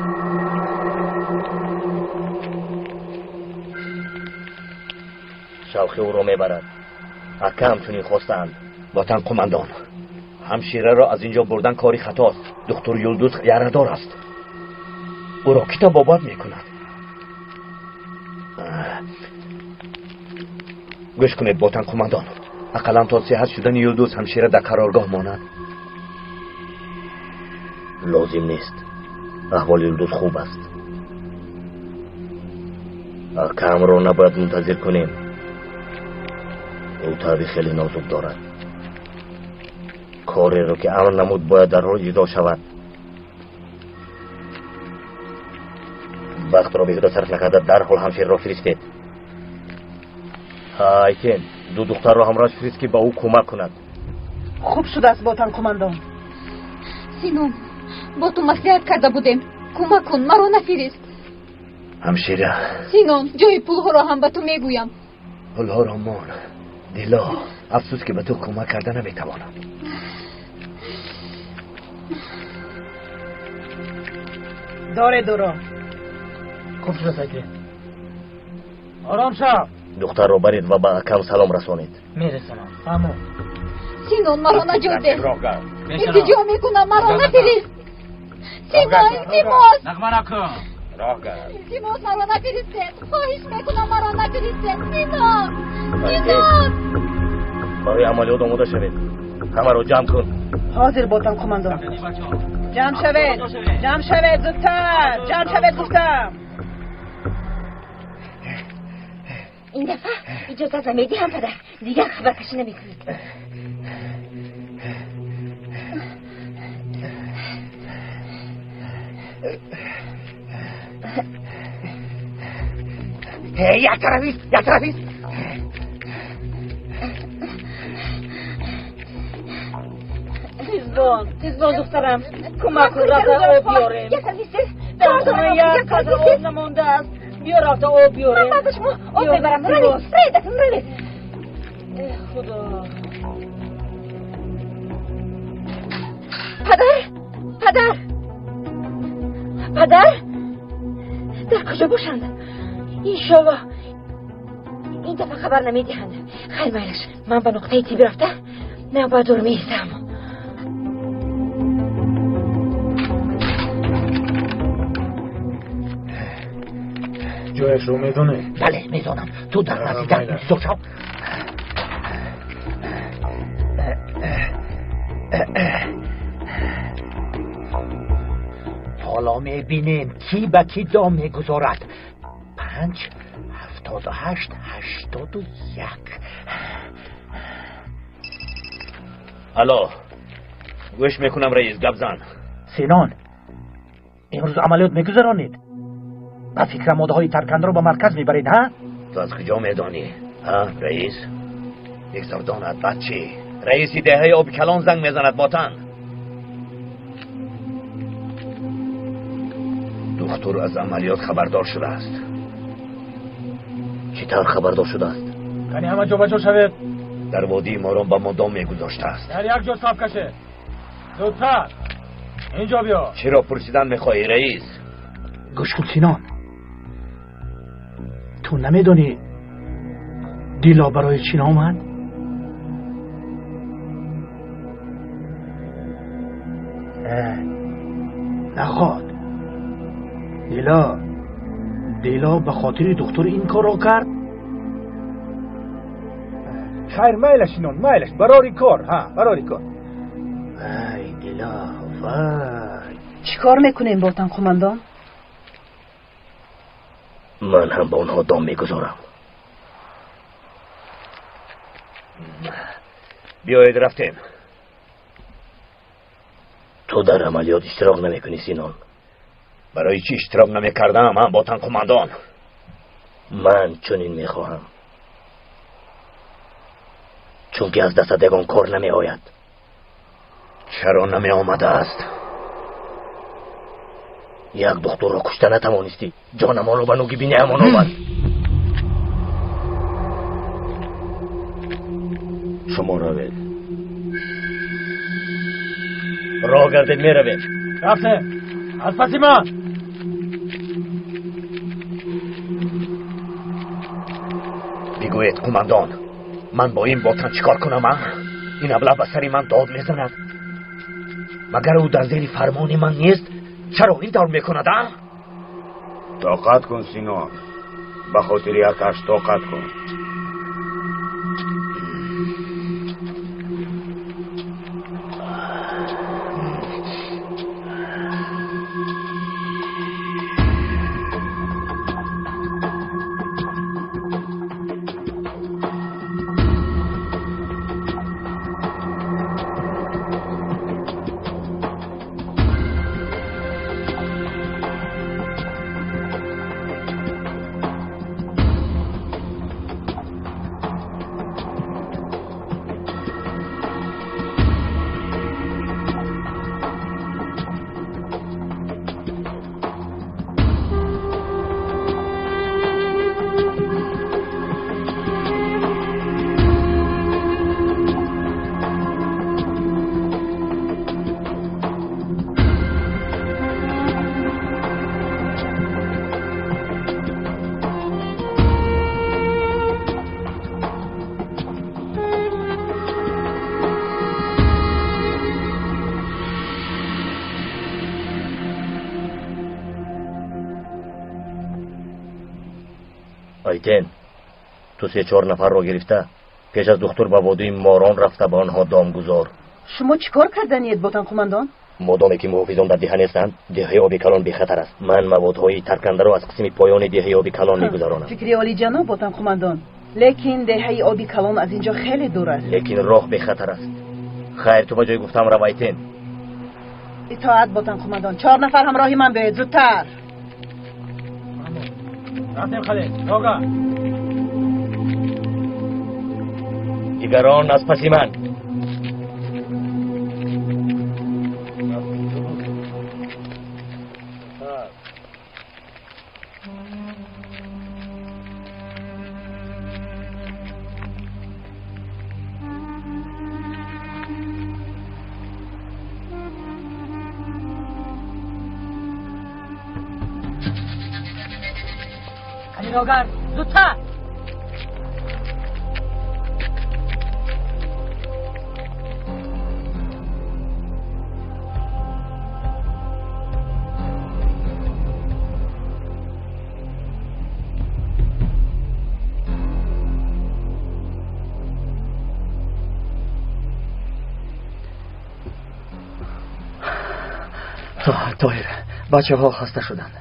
[SPEAKER 2] شوخی او را میبرد. اکه همچنین خواستند. وطن قماندان، همشیره را از اینجا بردن کاری خطاست. دکتر یلدوز یاردار است. او را کی طبابت میکند؟ گوش کنید وطن قماندان، اقلا تا صحت شدن یلدوز همشیره در قرارگاه ماند. لازم نیست. احوال یلدوز خوب است. اکم را نباید منتظر کنیم. او طبی خیلی نازک دارد. کاری رو که امر نمود باید در حال اجرا شود. وقت را بیهوده صرف نکرده در حال همشیر را فرستید. ایتن دو دختر را همراهش فرست که با او کمک کند.
[SPEAKER 6] خوب شده است وطن قماندان.
[SPEAKER 7] سینون با تو مصلحت کرده بودیم، کمک کن مرا نفرست.
[SPEAKER 2] همشیره
[SPEAKER 7] سینون جای پولها را هم به تو میگویم.
[SPEAKER 2] پولها را مان دیلا، افسوس که به تو کمک کرده نمیتوانم.
[SPEAKER 6] داره دورا. خوب شده سایده. آرام شو.
[SPEAKER 2] دختر را برید و به اکم سلام رسانید.
[SPEAKER 6] میرسانم. فهمو.
[SPEAKER 7] سینون مرا نجاده. التجا میکنم مرا نفرست. سینون التماس.
[SPEAKER 5] نغمه نکن.
[SPEAKER 7] التماس مرا نفرست. خواهش میکنم مرا نفرست. سینون.
[SPEAKER 2] برای عملیات آماده شوید. همه را جمع کن.
[SPEAKER 6] حاضر وطن قماندان. جمع شوید زودتر. جمع شوید گفتم.
[SPEAKER 3] این دفعه اجازه میدی هم پدر، دیگر خبر کشی نمیکنید.
[SPEAKER 2] یک طرفیست.
[SPEAKER 6] تیزبان دخترم، کمک کن رفت آب بیاریم. یک قدر آب نمانده است. بیا رفت آب بیاریم.
[SPEAKER 3] من شما آب میبرم. رنید.
[SPEAKER 6] خدا.
[SPEAKER 3] پدر در کجا باشند؟ اینشالا این دفعه خبر نمیدهند. خیلی میلش، من به نقطه تیبی رفته نه باید دور میستم.
[SPEAKER 12] جایش رو میدونه؟
[SPEAKER 2] بله میدونم. تو در نزدیک انتظار شو. حالا میبینیم کی به کی دام میگذارد. 5 78 81. الو، گوش میکنم رئیس گبزن.
[SPEAKER 5] سینان، امروز عملیات میگذرانید؟ با فکر ماده های ترکنده رو به مرکز میبرید ها؟
[SPEAKER 2] تو از کجا میدانی؟ ها رئیس؟ یک سردانت بچه رئیسی دهه آب کلان زنگ میزند وطن. دکتر از عملیات خبردار شده است. چطور خبردار شده است؟
[SPEAKER 12] یعنی همه جا بجا شوید.
[SPEAKER 2] در وادی ماران با مدام میگذاشته است.
[SPEAKER 12] در یک جا صاف کشه. زودتر اینجا بیا.
[SPEAKER 2] چرا پرسیدن میخواهی رئیس؟
[SPEAKER 5] گوش کن سینان، تو نمیدونی دیلا برای چی آمد؟ نخواد. دیلا به خاطر دکتر این کار را کرد.
[SPEAKER 1] خیر میلش اینون میلش برای کار. برای کار.
[SPEAKER 5] وای دیلا وای.
[SPEAKER 6] چی کار میکنیم وطن قماندان؟
[SPEAKER 2] من هم با اونها دام میگذارم. بیایید رفتیم. تو در عملیات اشتراک نمیکنی سینان؟ برای چی اشتراک نمیکردم من وطن قماندان؟ من چنین میخواهم، چون که از دست دگان کار نمی آید. چرا نمی آمده است؟ یک دختر را کشته نتوانستی. جانمان رو به نوگی بینی امان آورد. شما روید. راه گردید می روید.
[SPEAKER 12] رفته از پسی من.
[SPEAKER 2] بگوید قماندان، من با این باطن چیکار کنم؟ این ابله به سری من داد میزند. مگر او در زیر فرمان من نیست؟ چرا این طور میکند؟
[SPEAKER 17] طاقت کن سینا، به خاطر یکش طاقت کن.
[SPEAKER 2] آیتن، تو 3-4 نفر را گرفته پیش از دختر به وادی ماران رفته به آنها دام گذار.
[SPEAKER 6] شما چیکار کردنید بوتان قماندان؟
[SPEAKER 2] مادامی که محافظان در دهه نیستند، دهه آبی کلان بی خطر است. من موادهای ترکنده را از قسم پایان دهه آبی کلان میگذرانم.
[SPEAKER 6] فکری عالی جناب بوتان قماندان، لیکن دهه آبی کلان از اینجا خیلی دور است.
[SPEAKER 2] لیکن راه بی خطر است. خیر، تو به جای گفتم رو آیتن.
[SPEAKER 6] اطاعت بوتان قماندان. 4 نفر همراهی من بیاید زودتر.
[SPEAKER 12] رفتیم خالد. روگا.
[SPEAKER 2] دیگران از پسی من.
[SPEAKER 13] روگر زودتر.
[SPEAKER 1] طاهر، بچه ها خسته شدند.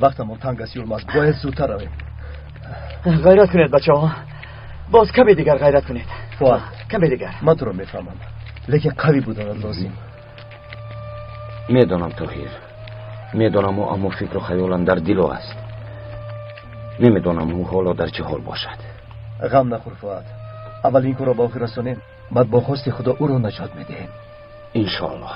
[SPEAKER 1] وقتمون تنگ است یولماز، باید زودتر رویم.
[SPEAKER 5] غیرت کنید بچه ها، باز کمی دیگر غیرت کنید.
[SPEAKER 1] فواد،
[SPEAKER 5] کمی دیگر.
[SPEAKER 1] من تو رو میفهمم، لیکن قوی بودن لازم.
[SPEAKER 17] میدانم طاهر، میدانم او، اما فکر و خیالم در دلو است. نمیدانم او حالا در چه حال باشد.
[SPEAKER 1] غم نخور فواد، اول این کار را با آخر رسانیم، بعد با خواست خدا او را نجات میدهیم.
[SPEAKER 17] انشاءالله.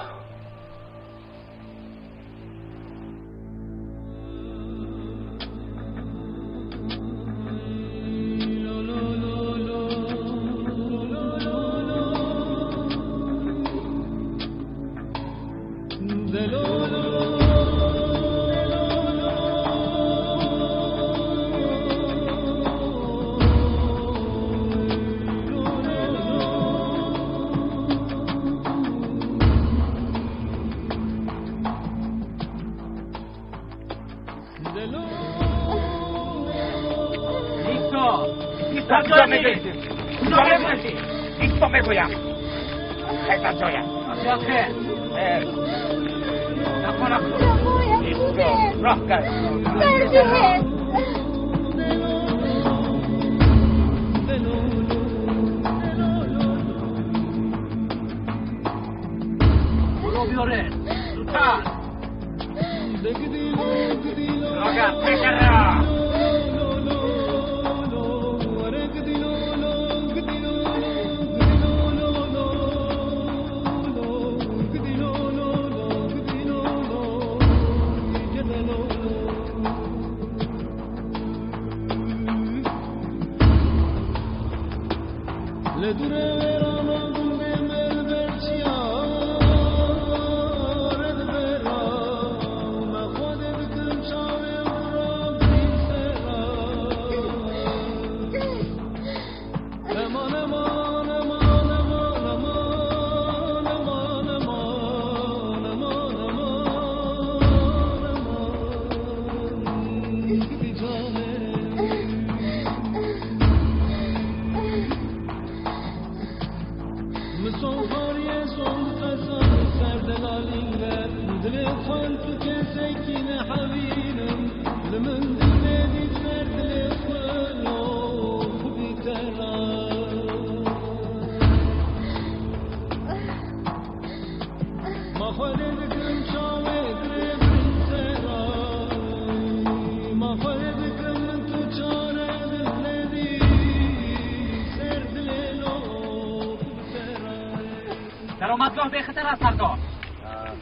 [SPEAKER 2] سلامت راه به خطر است سردار.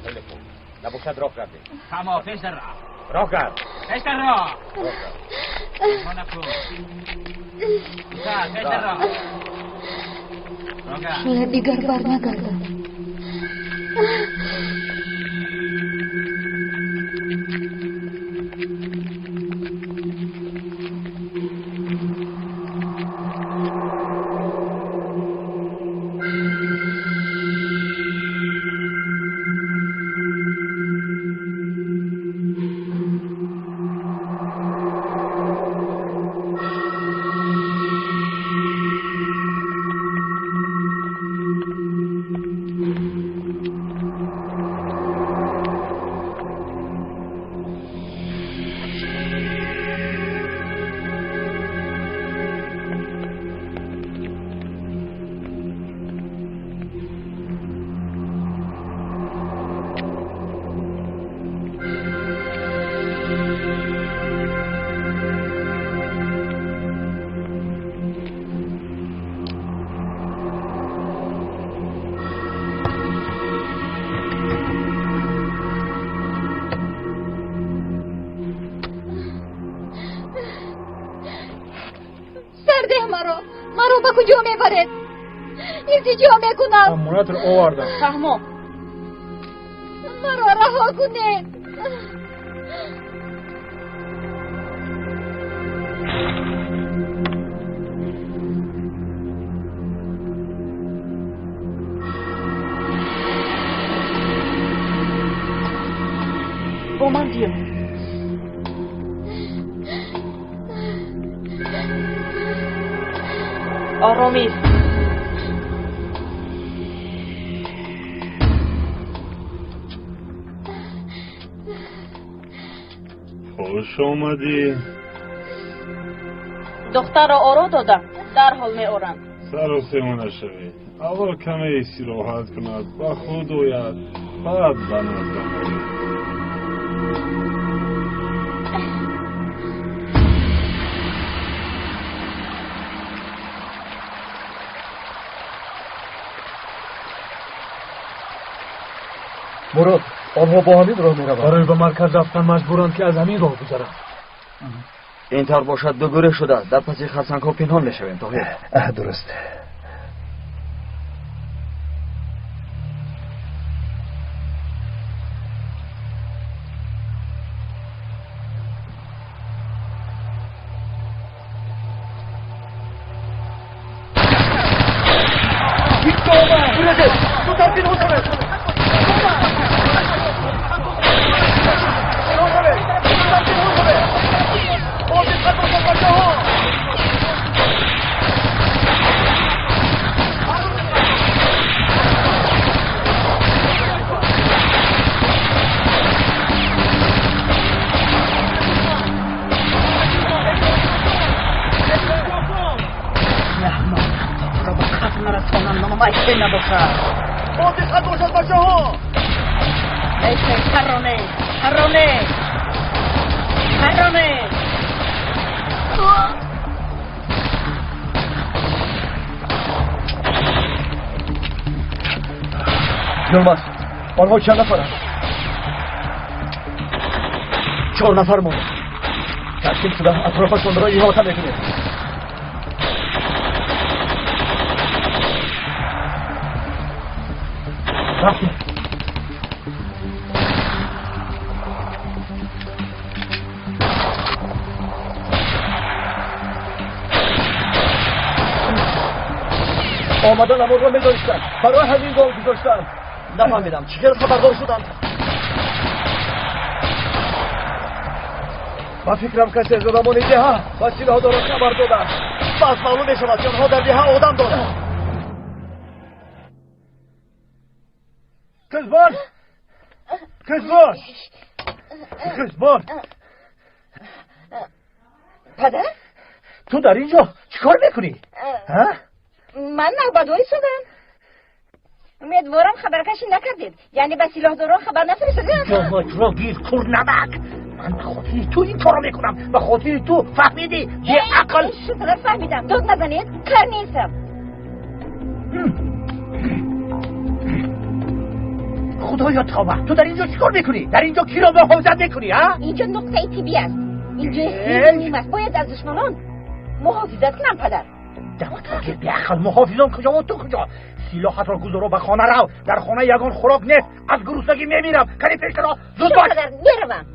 [SPEAKER 5] خیلی خوب. نباشد راه کردیم.
[SPEAKER 2] تمام پیش در راه.
[SPEAKER 5] راه کرد.
[SPEAKER 2] پیش در راه. ما نکن. پیش در راه. راه کرد.
[SPEAKER 7] شاید دیگر بر نگردد. مرا به کجا میبرد؟ التجا میکنم.
[SPEAKER 12] امانت رو آوردم.
[SPEAKER 16] فهمو
[SPEAKER 7] مرا رها کنید.
[SPEAKER 16] با من بیا. آرامی
[SPEAKER 12] خوش آمدی.
[SPEAKER 16] دختر را آرو دادم. در حال می آرم.
[SPEAKER 12] سر و سیمونه شوی. اول کمی استراحت کند. با خود اوید. بعد بنات
[SPEAKER 1] مراد آنها با همین راه میروند.
[SPEAKER 12] برای به مرکز رفتن مجبورند که از همین راه بگذرند.
[SPEAKER 17] اینطور باشد دو گروه شده در پس خرسنگ ها پنهان میشویم. طاهر
[SPEAKER 1] درست. یلماز آنها چند نفرند؟ 4 نفر مونده. تشکیل شده اطرافشون را احاطه میکنید. آمدن امور را می‌دانستند برای همین گام گذاشتند. نفهمیدم چیکار خبردار شدند. با فکرم کسی از آدمان دیها و سلاح دارد خبر دادند. باز معلوم می‌شود که آنها در دیها آدم دارند. کزبان
[SPEAKER 3] پدر؟
[SPEAKER 1] تو در اینجا چیکار میکنی؟
[SPEAKER 3] من نوبدوی شدم. امیدوارم خبرکشی نکردید. یعنی به سلاح داران خبر نفرستادید؟
[SPEAKER 2] جوابت را گیر کور نمک. من به خاطر تو این کارو میکنم. به خاطر تو فهمیدی؟ بی عقل.
[SPEAKER 3] شطرت فهمیدم. داد نزنید کار نیستم.
[SPEAKER 2] خدایا توبه. تو در اینجا چیکار میکنی؟ در اینجا کی را محافظت میکنی ها؟
[SPEAKER 3] اینجا نقطه طبی است. اینجا سیب است. باید از دشمنان محافظت کنم پدر.
[SPEAKER 2] دوات که بیخل محافظان کجا و تو کجا؟ سلاحت را گذارو به خانه رو. در خانه یگان خوراک نیست. از گرسنگی میمیرم. کنی پیش را زود باش.
[SPEAKER 3] پدر میروم.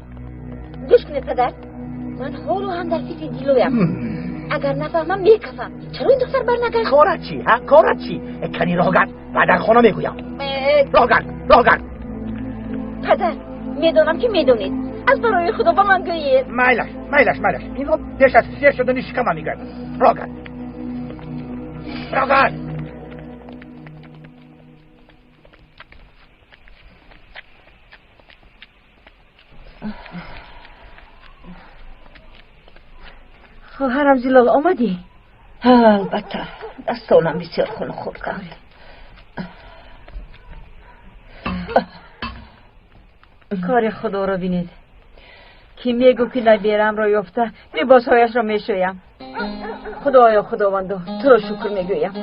[SPEAKER 3] گوش کنید پدر. من حالو هم در فکر دیلویم. اگر نفهمم میکفم. چرا این دختر برنگشت؟
[SPEAKER 2] کارت چی ها؟ کارت چی؟ کنی راهگرد و در خانه میگویم. راهگرد.
[SPEAKER 3] پدر میدونم که میدونید. از برای خدا با من گویید.
[SPEAKER 2] میلش اینو پیش از سیر شدنی شکم میگرد. راهگرد.
[SPEAKER 3] خواهرم زلال آمدی؟
[SPEAKER 6] البته دستانم بسیار خون خورد کرد.
[SPEAKER 3] کار خدا را بینید. کی میگو که نبیرم را یافته لباسهایش را میشویم. خدایا خداوندو تو را شکر میگویم.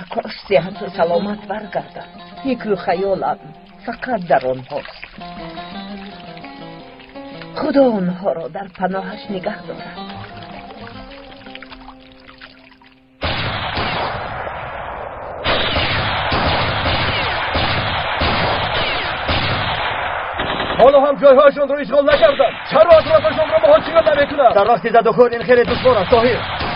[SPEAKER 6] کاش صحت و سلامت برگردد. فکر و خیالم فقط در آنهاست. خدا آنها را در پناهش نگه دارد.
[SPEAKER 1] حالا هم جایهایشان را اشغال نکردند. چرا اطرافشان را محاصره نمیکنند؟ در وقتی زد و خورد این خیلی دشوار است طاهر.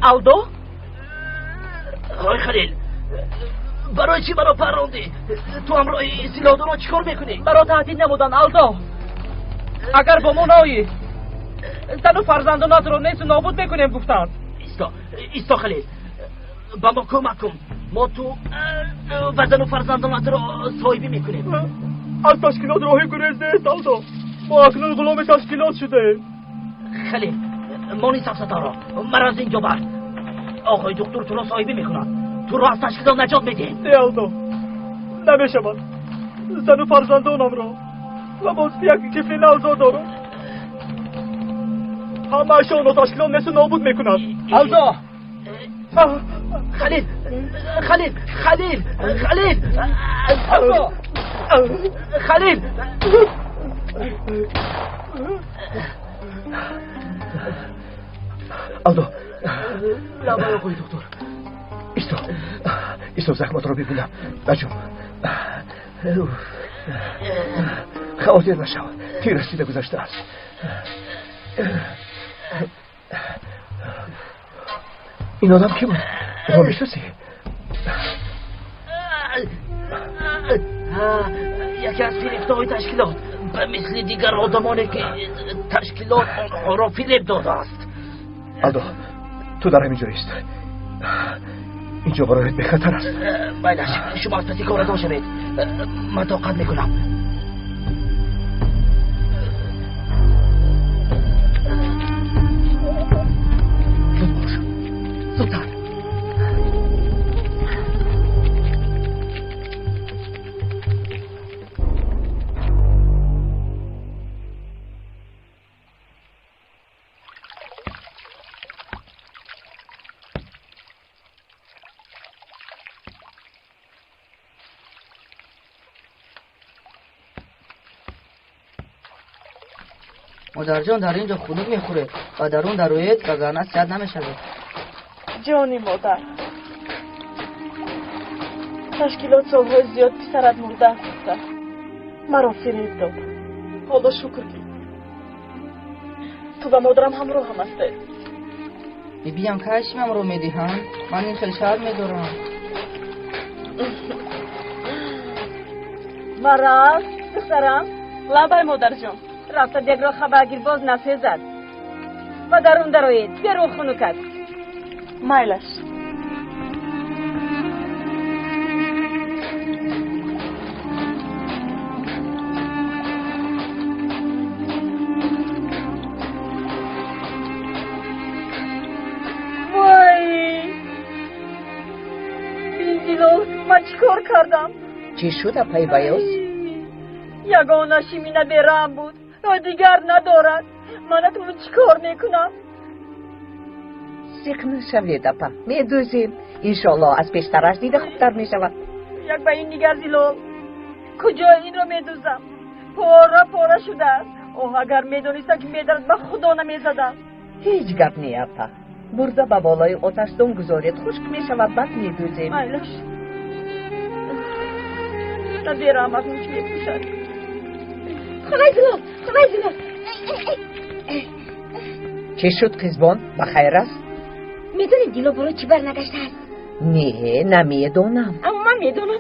[SPEAKER 2] آلدو؟ آقای خلیل برای چی مرا پروندی؟ تو همراه سلاح داران چیکار میکنی؟
[SPEAKER 13] مرا تهدید نمودن آلدو. اگر با ما نایی زن و فرزندانات رو نیست نابود میکنیم گفتند.
[SPEAKER 2] ایستا خلیل با ما کمک کن. ما تو و زن و فرزندانات رو صاحبی میکنیم.
[SPEAKER 1] از تشکیلات راهی گریز نیست آلدو. ما اکنون غلام تشکیلات شده.
[SPEAKER 2] خلیل مانی سفسطارا مرا از اینجا بر. آقای دکتر تو را صاحبی میکنن. تو را از تشکیلات نجات میدی.
[SPEAKER 1] نه آلدو نمیشود. زن و فرزندانم را و باز یک کفلی نوزا دارم. همه اشان و تشکیلات نیست نابود میکنن.
[SPEAKER 13] آلدو
[SPEAKER 2] خلیل
[SPEAKER 13] آلدو
[SPEAKER 2] خلیل
[SPEAKER 1] آلدو لابا آقای دکتر ایستا زخمات را ببینم. بجم خاطر نشو. تیر رسیده گذاشته است. این آدم کی بود؟ تو میشناسی؟
[SPEAKER 2] یکی از فریفته‌های تشکیلات به مثل دیگر آدمانی که تشکیلات آنها را فریب داده است.
[SPEAKER 1] آلدو تو در همین جایست. اینجا برایت به خطر است.
[SPEAKER 2] بایدش شما از پسی کار داشت شوید. من طاقت میکنم. زود باش زودتر.
[SPEAKER 13] مادر جان در اینجا خنک میخوره و در اون دروید وگرنه سرد نمیشه.
[SPEAKER 14] جانی مادر، تشکیلات سالهای زیاد پسرت مرده است. مرا فریب داد. حالا شکر که تو و مادرم همراه هم هسته.
[SPEAKER 13] بیان کاشم همراه میدهند. من این خیلی شاد میدارم.
[SPEAKER 14] مرا دخترم لابای مادر جان رفته دیگر را خبرگیر باز نسیزد و در اون دروید برو خنکت. مایلش. من چیکار کردم؟
[SPEAKER 6] چی شده پای بیاز؟
[SPEAKER 14] یگانه شیمینه بیرم بود و دیگر ندارد. من اکنون چیکار میکنم؟
[SPEAKER 6] سیخ نشوید اپا، میدوزیم. انشالله از پیشترش دیده خوبتر میشود.
[SPEAKER 14] یک به این دیگر زیلول کجا این رو میدوزم؟ پاره شده است. اوه اگر میدونستم که میدرد به خدا نمیزدم.
[SPEAKER 6] هیچ گپ نی اپا، برده به بالای آتشدان گذارید خشک میشود بعد میدوزیم.
[SPEAKER 14] ایلش ندیرم از اون چی میپوشد.
[SPEAKER 3] خدای زلال
[SPEAKER 6] چی شد قزبان؟ بخیر است؟
[SPEAKER 3] میدونی دیلو برو چی برنگشته است؟
[SPEAKER 6] نه نمیدونم.
[SPEAKER 3] اما من میدونم.